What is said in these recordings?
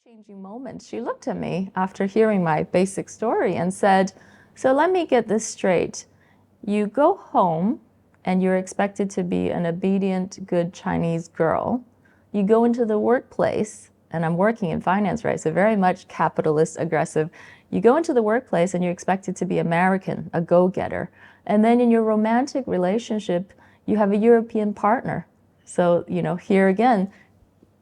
life-changing moment. She looked at me after hearing my basic story and said, so let me get this straight. You go home and you're expected to be an obedient, good Chinese girl. You go into the workplace, and I'm working in finance, right? So very much capitalist, aggressive. You go into the workplace and you're expected to be American, a go-getter. And then in your romantic relationship, you have a European partner. So, here again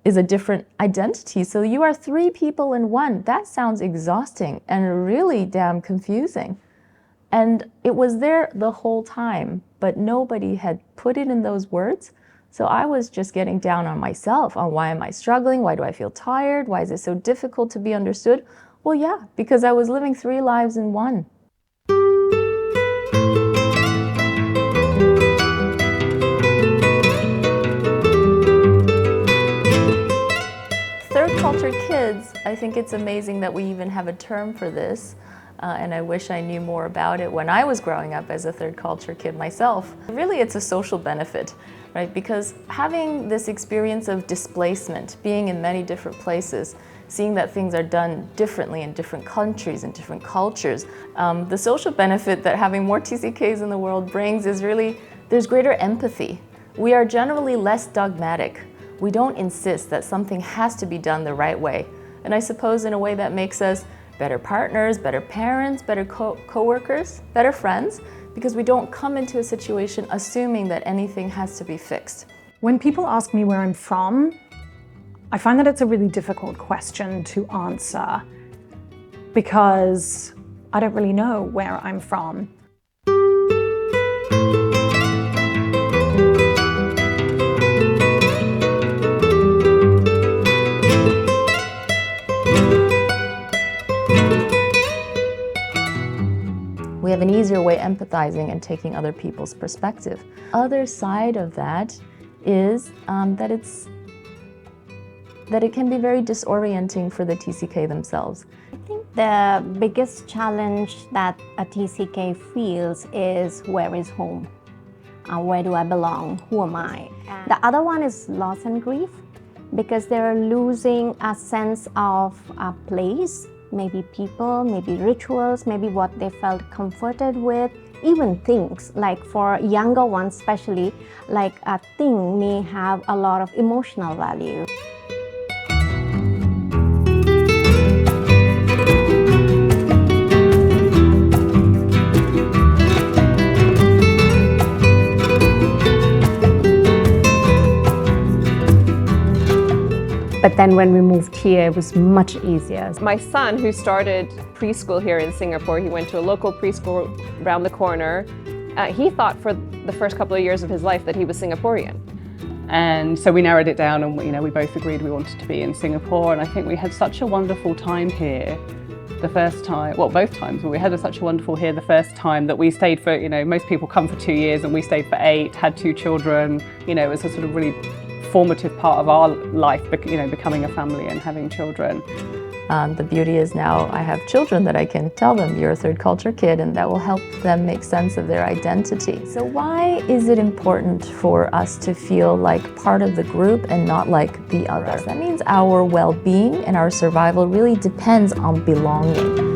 is a different identity. So you are three people in one. That sounds exhausting and really damn confusing. And it was there the whole time, but nobody had put it in those words. So I was just getting down on myself, on why am I struggling? Why do I feel tired? Why is it so difficult to be understood? Well, yeah, because I was living three lives in one. Third culture kids, I think it's amazing that we even have a term for this. And I wish I knew more about it when I was growing up as a third culture kid myself. Really, it's a social benefit, right? Because having this experience of displacement, being in many different places, seeing that things are done differently in different countries and different cultures, the social benefit that having more TCKs in the world brings is really, there's greater empathy. We are generally less dogmatic. We don't insist that something has to be done the right way. And I suppose in a way that makes us better partners, better parents, better co-workers, better friends, because we don't come into a situation assuming that anything has to be fixed. When people ask me where I'm from, I find that it's a really difficult question to answer because I don't really know where I'm from. We have an easier way empathizing and taking other people's perspective. Other side of that is that it can be very disorienting for the TCK themselves. I think the biggest challenge that a TCK feels is where is home? Where do I belong? Who am I? And the other one is loss and grief, because they're losing a sense of a place, maybe people, maybe rituals, maybe what they felt comforted with, even things. Like for younger ones especially, like a thing may have a lot of emotional value. But then when we moved here, it was much easier. My son, who started preschool here in Singapore, he went to a local preschool around the corner. He thought for the first couple of years of his life that he was Singaporean. And so we narrowed it down and we both agreed we wanted to be in Singapore. And I think we had such a wonderful time here the first time, well, both times, but we had such a wonderful here the first time that we stayed for, most people come for 2 years and we stayed for 8, had 2 children. It was a sort of really formative part of our life, becoming a family and having children. The beauty is now I have children that I can tell them you're a third culture kid, and that will help them make sense of their identity. So why is it important for us to feel like part of the group and not like the others? That means our well-being and our survival really depends on belonging.